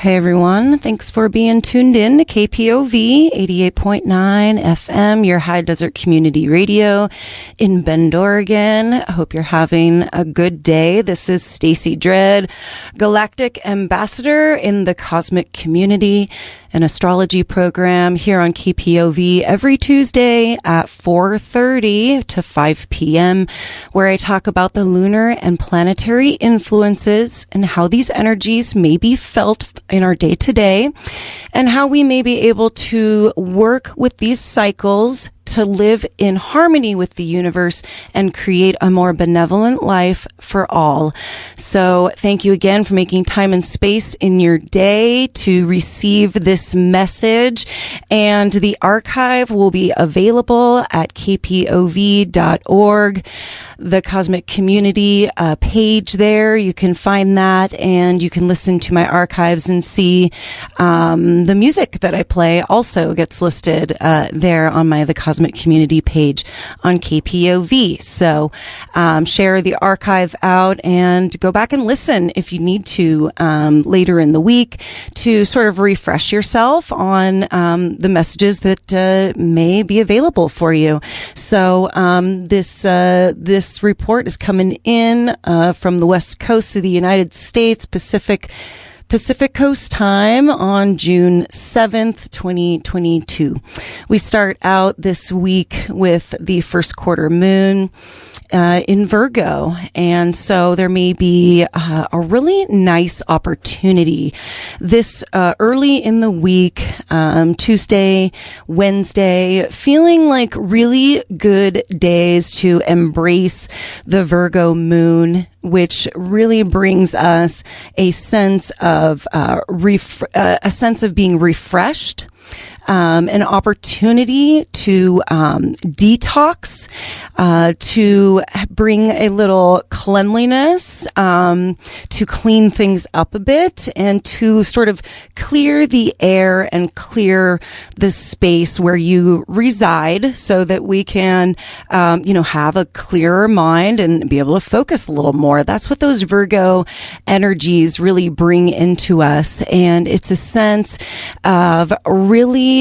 Hey everyone, thanks for being tuned in to KPOV 88.9 FM, your high desert community radio in Bend, Oregon. I hope you're having a good day. This is Stacy Dredd, Galactic Ambassador in the Cosmic Community, an astrology program here on KPOV every Tuesday at 4:30 to 5 p.m., where I talk about the lunar and planetary influences and how these energies may be felt in our day-to-day, and how we may be able to work with these cycles to live in harmony with the universe and create a more benevolent life for all. So thank you again for making time and space in your day to receive this message. And the archive will be available at kpov.org. The Cosmic Community page there. You can find that, and you can listen to my archives and see the music that I play also gets listed there on the Cosmic Community page on KPOV. So share the archive out and go back and listen if you need to later in the week to sort of refresh yourself on the messages that may be available for you. So this report is coming in from the West Coast of the United States, Pacific Coast time on June 7th, 2022. We start out this week with the first quarter moon in Virgo. And so there may be a really nice opportunity this early in the week, Tuesday, Wednesday, feeling like really good days to embrace the Virgo moon, which really brings us a sense of being refreshed, an opportunity to detox, to bring a little cleanliness, to clean things up a bit, and to sort of clear the air and clear the space where you reside, so that we can, have a clearer mind and be able to focus a little more. That's what those Virgo energies really bring into us, and it's a sense of really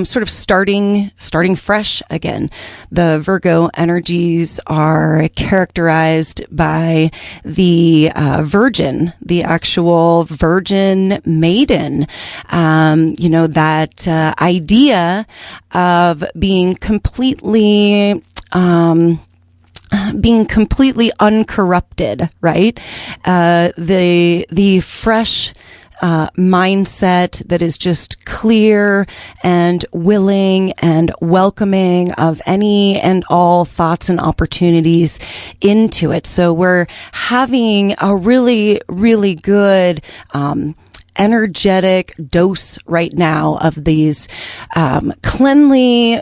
sort of starting fresh again. The Virgo energies are characterized by the virgin, the actual virgin maiden. That idea of being completely uncorrupted, right? The fresh mindset that is just clear and willing and welcoming of any and all thoughts and opportunities into it. So we're having a really, really good, energetic dose right now of these cleanly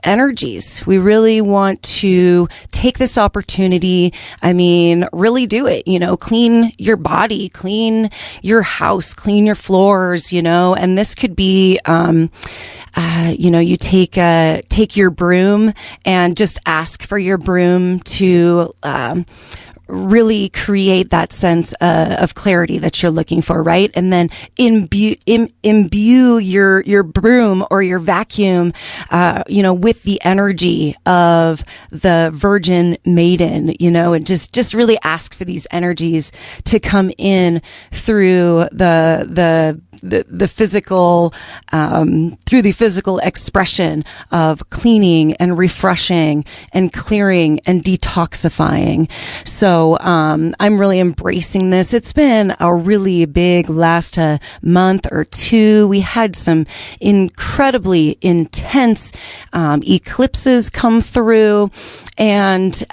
energies. We really want to take this opportunity. I mean, really do it, clean your body, clean your house, clean your floors, and this could be, you take your broom and just ask for your broom to, really create that sense of clarity that you're looking for, right? And then imbue your broom or your vacuum, with the energy of the Virgin Maiden, and just really ask for these energies to come in through the physical, through the physical expression of cleaning and refreshing and clearing and detoxifying. So, I'm really embracing this. It's been a really big last month or two. We had some incredibly intense, eclipses come through, and,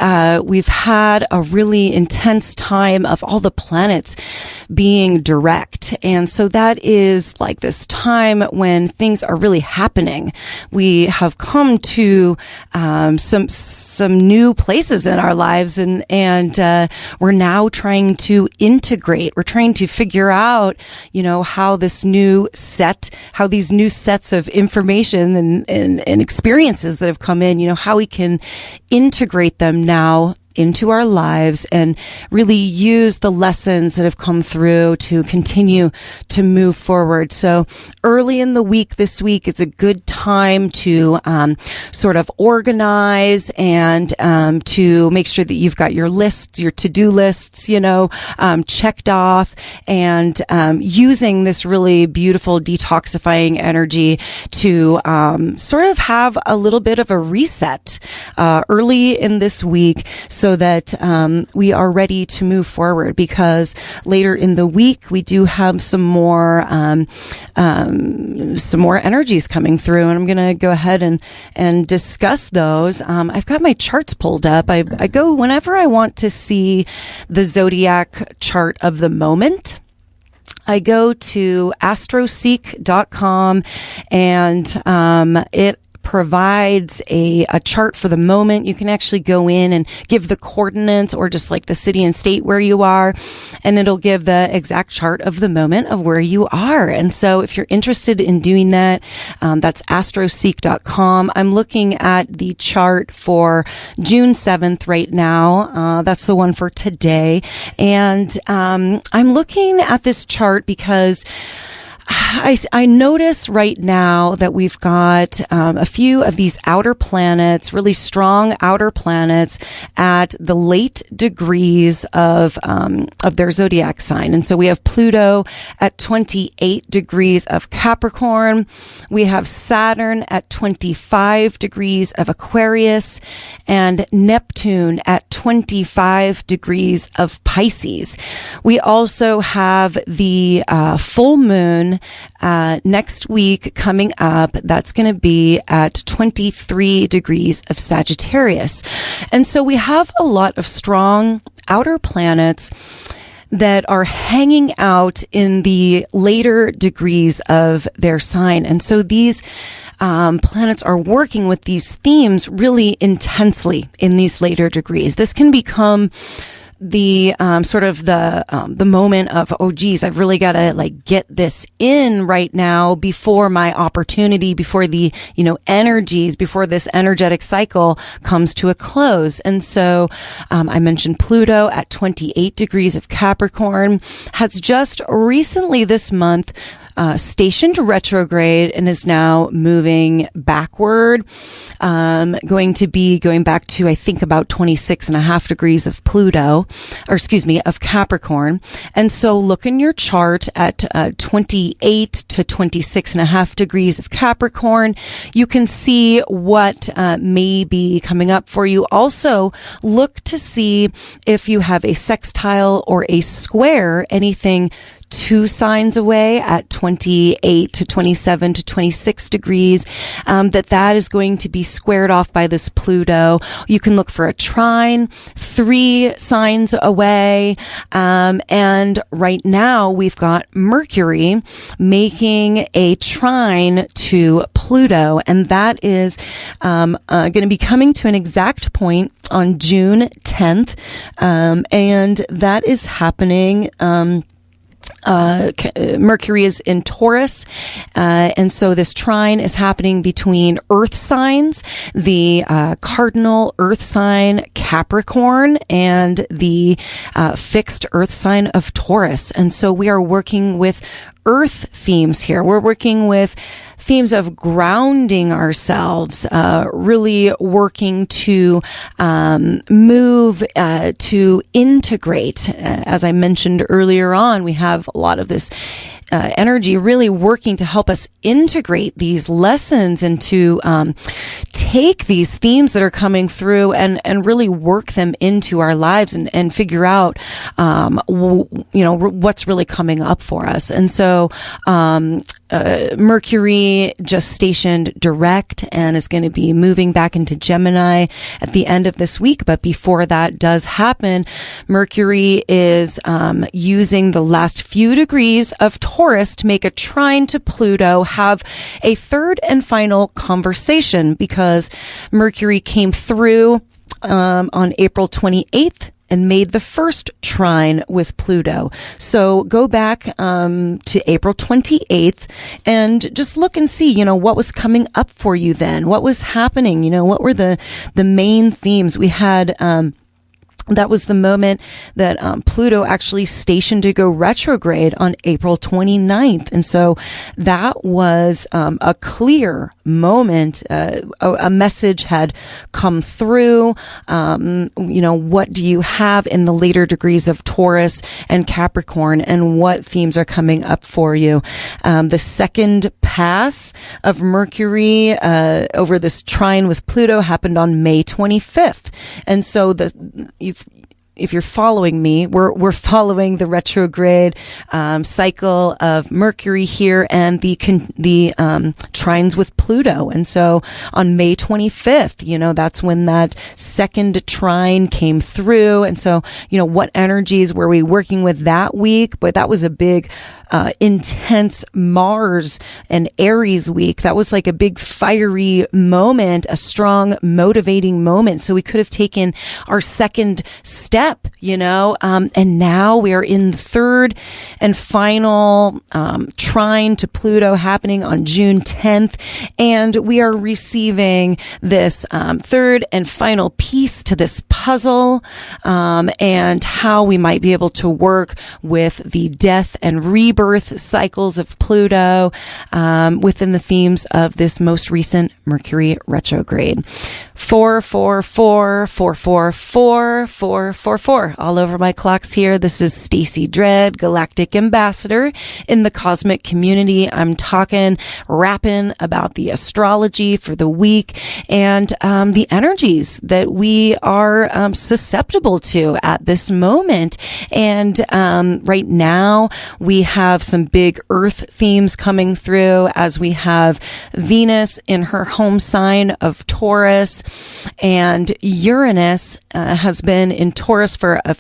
we've had a really intense time of all the planets being direct. And so that is like this time when things are really happening. We have come to some new places in our lives, and we're now trying to integrate. We're trying to figure out, how these new sets of information and experiences that have come in, how we can integrate them now into our lives and really use the lessons that have come through to continue to move forward. So early in the week, this week is a good time to sort of organize and to make sure that you've got your lists, your to-do lists, checked off, and using this really beautiful detoxifying energy to sort of have a little bit of a reset early in this week so that we are ready to move forward, because later in the week we do have some more energies coming through, and I'm going to go ahead and discuss those. I've got my charts pulled up. I go whenever I want to see the zodiac chart of the moment. I go to astroseek.com, and it provides a chart for the moment. You can actually go in and give the coordinates, or just like the city and state where you are, and it'll give the exact chart of the moment of where you are. And so if you're interested in doing that, that's astroseek.com. I'm looking at the chart for June 7th right now. That's the one for today. And I'm looking at this chart because I notice right now that we've got a few of these outer planets, really strong outer planets, at the late degrees of their zodiac sign. And so we have Pluto at 28 degrees of Capricorn. We have Saturn at 25 degrees of Aquarius, and Neptune at 25 degrees of Pisces. We also have the full moon next week coming up. That's going to be at 23 degrees of Sagittarius. And so we have a lot of strong outer planets that are hanging out in the later degrees of their sign. And so these planets are working with these themes really intensely in these later degrees. This can become the sort of the moment of, oh geez, I've really got to get this in right now before my opportunity, before the energies, before this energetic cycle comes to a close. And so I mentioned Pluto at 28 degrees of Capricorn has just recently this month stationed retrograde and is now moving backward, going to be going back to, I think, about 26.5 degrees of of Capricorn. And so look in your chart at 28 to 26.5 degrees of Capricorn. You can see what may be coming up for you. Also, look to see if you have a sextile or a square, anything 2 signs away at 28 to 27 to 26 degrees, that is going to be squared off by this Pluto. You can look for a trine 3 signs away. And right now we've got Mercury making a trine to Pluto, and that is going to be coming to an exact point on June 10th. And that is happening Mercury is in Taurus, and so this trine is happening between Earth signs, the cardinal Earth sign Capricorn, and the fixed Earth sign of Taurus. And so we are working with Earth themes here. We're working with themes of grounding ourselves, really working to move, to integrate. As I mentioned earlier on, we have a lot of this energy really working to help us integrate these lessons and to take these themes that are coming through and really work them into our lives and figure out what's really coming up for us. And so Mercury just stationed direct and is going to be moving back into Gemini at the end of this week. But before that does happen, Mercury is using the last few degrees of Taurus to make a trine to Pluto, have a third and final conversation, because Mercury came through on April 28th and made the first trine with Pluto. So go back to April 28th and just look and see, what was coming up for you then, what was happening, what were the main themes. We had That was the moment that Pluto actually stationed to go retrograde on April 29th. And so that was a clear moment. A message had come through. What do you have in the later degrees of Taurus and Capricorn, and what themes are coming up for you? The second pass of Mercury over this trine with Pluto happened on May 25th. And so if you're following me, we're following the retrograde cycle of Mercury here and the trines with Pluto. And so on May 25th, that's when that second trine came through. And so, what energies were we working with that week? But that was a big intense Mars and Aries week. That was like a big fiery moment, a strong motivating moment. So we could have taken our second step, and now we are in the third and final trine to Pluto happening on June 10th. And we are receiving this third and final piece to this puzzle, and how we might be able to work with the death and rebirth cycles of Pluto within the themes of this most recent Mercury retrograde. 444 444 444 all over my clocks here. This is Stacey Dredd, Galactic Ambassador in the cosmic community. I'm rapping about the astrology for the week and the energies that we are susceptible to at this moment. And right now we have some big earth themes coming through as we have Venus in her home sign of Taurus, and Uranus has been in Taurus for a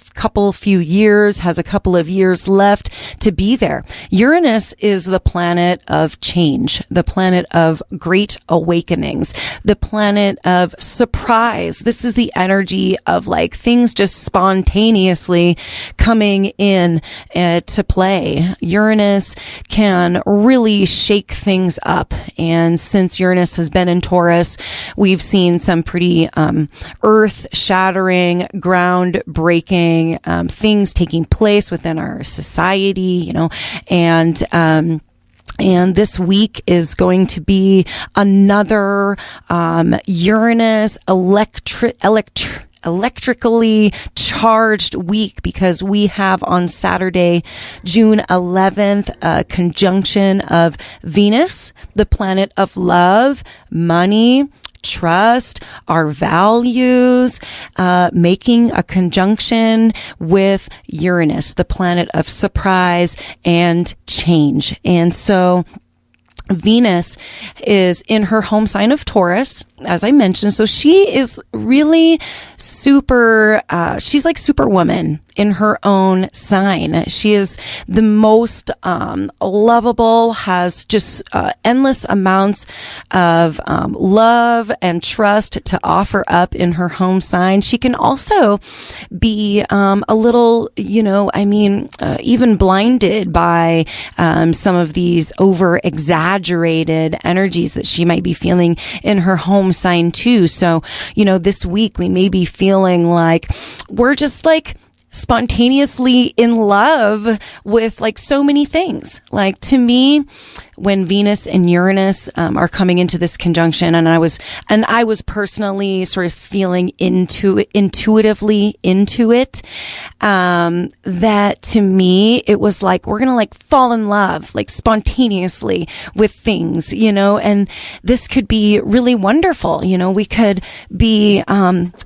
few years, has a couple of years left to be there. Uranus is the planet of change, the planet of great awakenings, the planet of surprise. This is the energy of like things just spontaneously coming in to play. Uranus can really shake things up. And since Uranus has been in Taurus, we've seen some pretty earth-shattering, ground-breaking things taking place within our society, and this week is going to be another Uranus electrically charged week, because we have on Saturday, June 11th, a conjunction of Venus, the planet of love, money, trust, our values, making a conjunction with Uranus, the planet of surprise and change. And so Venus is in her home sign of Taurus, as I mentioned. So she is really she's like Superwoman in her own sign. She is the most lovable, has just endless amounts of love and trust to offer up in her home sign. She can also be a little, even blinded by some of these over-exaggerated energies that she might be feeling in her home sign too. So, this week we may be feeling like we're just like spontaneously in love with like so many things. Like, to me, when Venus and Uranus are coming into this conjunction, and I was personally sort of feeling intuitively into it, that to me it was like we're gonna like fall in love like spontaneously with things, and this could be really wonderful. We could be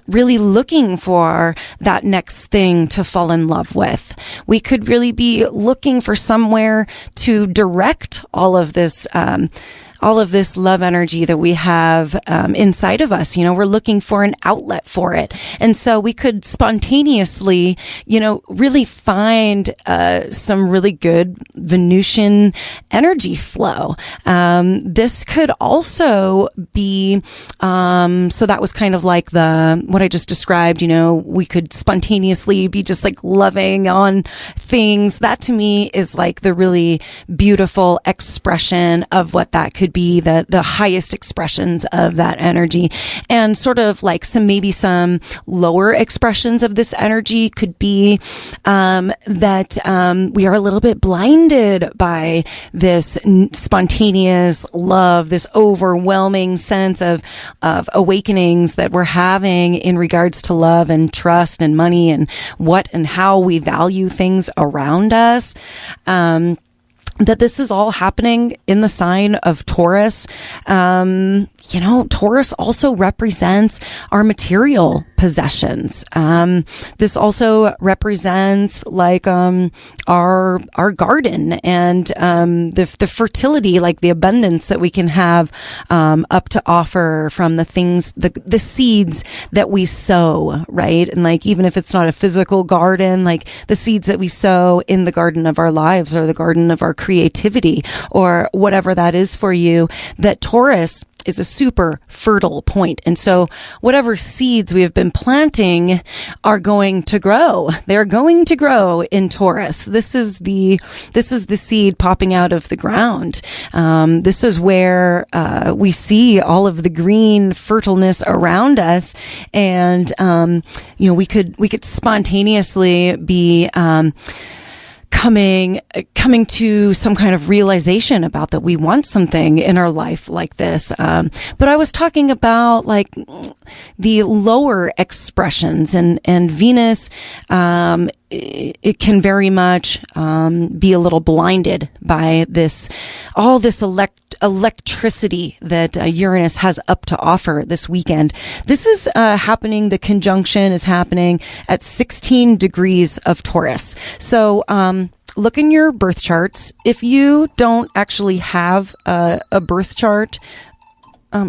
really looking for that next thing to fall in love with. We could really be looking for somewhere to direct all of this love energy that we have inside of us. We're looking for an outlet for it. And so we could spontaneously, really find some really good Venusian energy flow. This could also be, so that was kind of like what I just described, we could spontaneously be just like loving on things. That to me is like the really beautiful expression of what that could would be the highest expressions of that energy. And sort of like maybe some lower expressions of this energy could be that we are a little bit blinded by this spontaneous love, this overwhelming sense of awakenings that we're having in regards to love and trust and money and what and how we value things around us. That this is all happening in the sign of Taurus. Taurus also represents our material possessions. This also represents like our garden and the fertility, like the abundance that we can have up to offer from the things, the seeds that we sow, right? And like even if it's not a physical garden, like the seeds that we sow in the garden of our lives or the garden of our creativity or whatever that is for you, that Taurus is a super fertile point. And so whatever seeds we have been planting are going to grow. They're going to grow in Taurus. This is the seed popping out of the ground. This is where we see all of the green fertileness around us. And we could spontaneously be coming to some kind of realization about that we want something in our life like this. But I was talking about like the lower expressions and Venus, it can very much be a little blinded by all this electricity that Uranus has up to offer this weekend. This is happening. The conjunction is happening at 16 degrees of Taurus. So look in your birth charts. If you don't actually have a birth chart,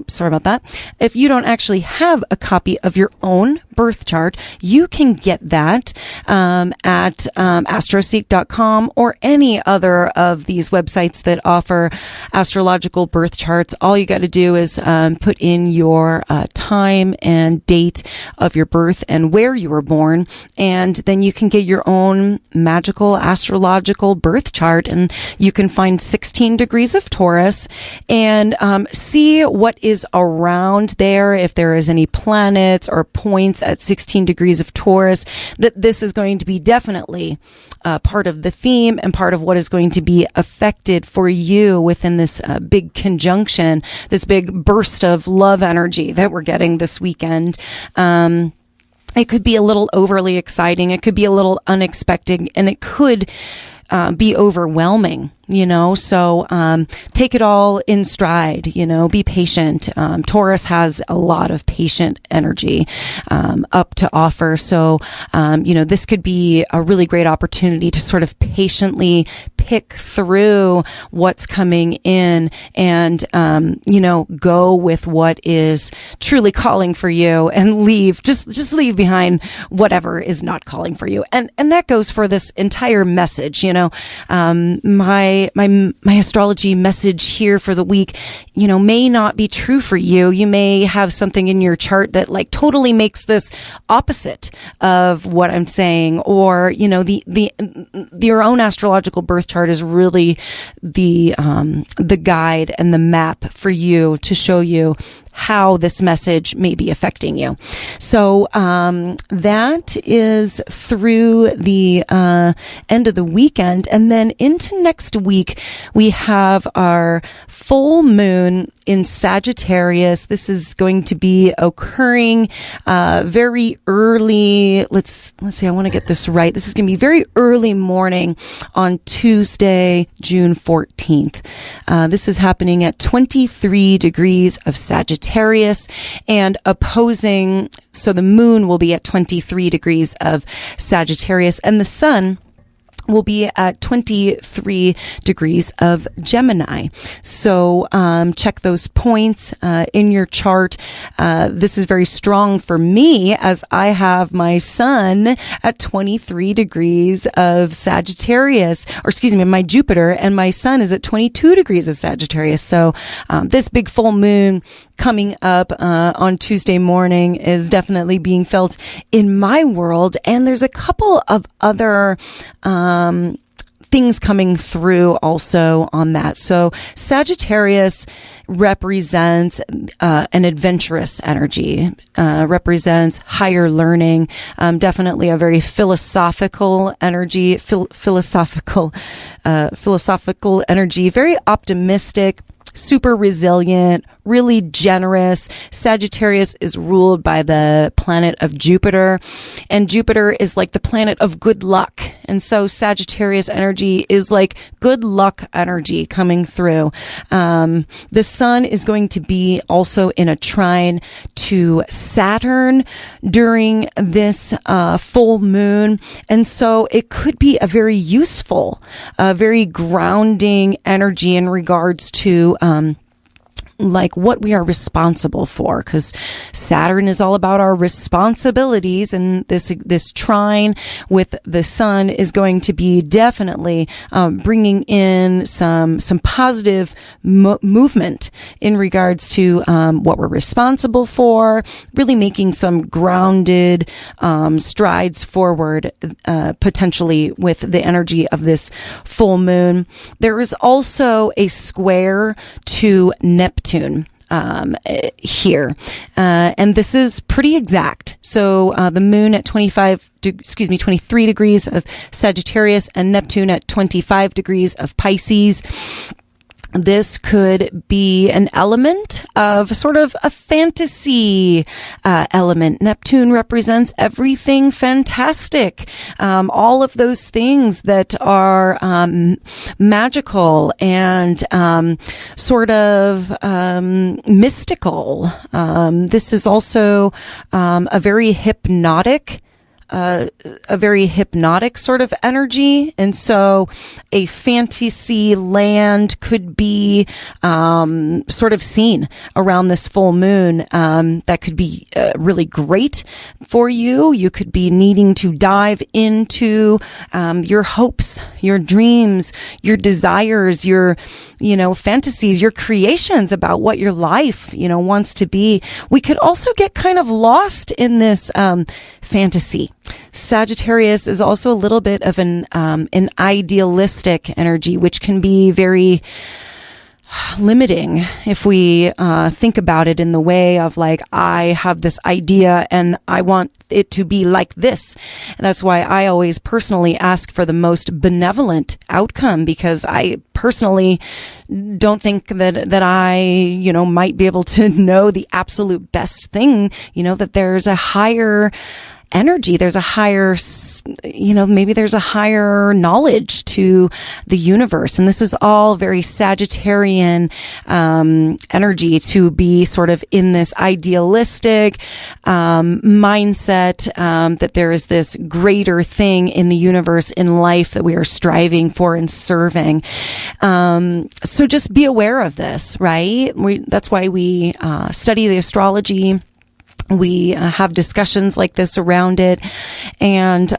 sorry about that. If you don't actually have a copy of your own birth chart, you can get that at astroseek.com or any other of these websites that offer astrological birth charts. All you got to do is put in your time and date of your birth and where you were born, and then you can get your own magical astrological birth chart, and you can find 16 degrees of Taurus and see what is around there, if there is any planets or points at 16 degrees of Taurus, that this is going to be definitely part of the theme and part of what is going to be affected for you within this big conjunction, this big burst of love energy that we're getting this weekend. It could be a little overly exciting. It could be a little unexpected, and it could be overwhelming. So take it all in stride, be patient. Taurus has a lot of patient energy up to offer. So, this could be a really great opportunity to sort of patiently pick through what's coming in and, go with what is truly calling for you and just leave behind whatever is not calling for you. And that goes for this entire message, my astrology message here for the week, may not be true for you. You may have something in your chart that like totally makes this opposite of what I'm saying, or, your own astrological birth chart is really the guide and the map for you to show you how this message may be affecting you. So that is through the end of the weekend. And then into next week, we have our full moon in Sagittarius. This is going to be occurring very early. Let's see, I want to get this right. This is going to be very early morning on Tuesday, June 14th. This is happening at 23 degrees of Sagittarius and opposing. So the moon will be at 23 degrees of Sagittarius and the sun will be at 23 degrees of Gemini. So check those points in your chart. This is very strong for me as I have my sun at 23 degrees of Sagittarius, or excuse me, my Jupiter, and my sun is at 22 degrees of Sagittarius. So this big full moon coming up on Tuesday morning is definitely being felt in my world. And there's a couple of other things coming through also on that. So Sagittarius represents an adventurous energy, represents higher learning, definitely a very philosophical energy, philosophical energy, very optimistic, super resilient, really generous. Sagittarius is ruled by the planet of Jupiter, and Jupiter is like the planet of good luck. And so Sagittarius energy is like good luck energy coming through. The sun is going to be also in a trine to Saturn during this full moon. And so it could be a very useful, very grounding energy in regards to like what we are responsible for, because Saturn is all about our responsibilities, and this trine with the sun is going to be definitely bringing in some positive movement in regards to what we're responsible for, really making some grounded strides forward, potentially with the energy of this full moon. There is also a square to Neptune here. And this is pretty exact. So the moon at 23 degrees of Sagittarius and Neptune at 25 degrees of Pisces. This could be an element of sort of a fantasy element. Neptune represents everything fantastic, all of those things that are magical and sort of mystical. This is also a very hypnotic sort of energy. And so a fantasy land could be sort of seen around this full moon. That could be really great for you. You could be needing to dive into your hopes, your dreams, your desires, your fantasies, your creations about what your life wants to be. We could also get kind of lost in this fantasy. Sagittarius is also a little bit of an idealistic energy, which can be very limiting if we think about it in the way of like, I have this idea and I want it to be like this. And that's why I always personally ask for the most benevolent outcome, because I personally don't think that I, might be able to know the absolute best thing, that there's a higher energy, there's a higher, maybe there's a higher knowledge to the universe. And this is all very Sagittarian energy, to be sort of in this idealistic mindset that there is this greater thing in the universe, in life, that we are striving for and serving. So just be aware of this, right? That's why we study the astrology. We have discussions like this around it, and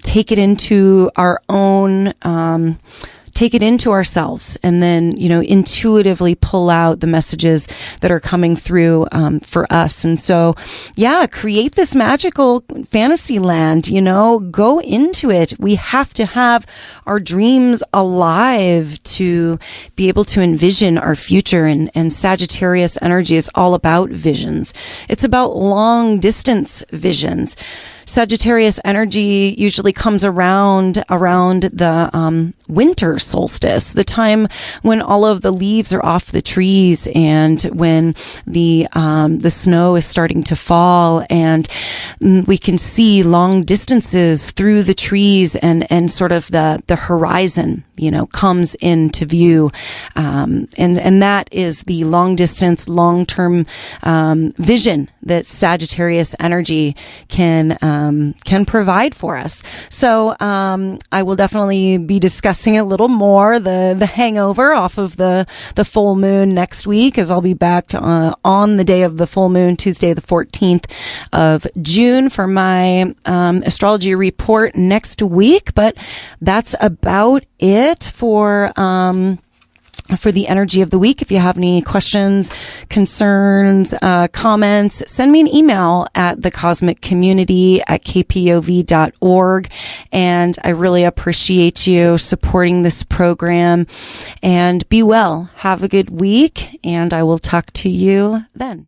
take it into our own, take it into ourselves, and then, intuitively pull out the messages that are coming through for us. And so, create this magical fantasy land, go into it. We have to have our dreams alive to be able to envision our future. And Sagittarius energy is all about visions. It's about long distance visions. Sagittarius energy usually comes around the winter solstice, the time when all of the leaves are off the trees, and when the snow is starting to fall, and we can see long distances through the trees, and sort of the horizon, comes into view, and that is the long distance, long term vision that Sagittarius energy can provide for us. So I will definitely be discussing a little more the hangover off of the full moon next week, as I'll be back on the day of the full moon, Tuesday the 14th of June, for my astrology report next week. But that's about it for for the energy of the week. If you have any questions, concerns, comments, send me an email at thecosmiccommunity@kpov.org. And I really appreciate you supporting this program. And be well. Have a good week. And I will talk to you then.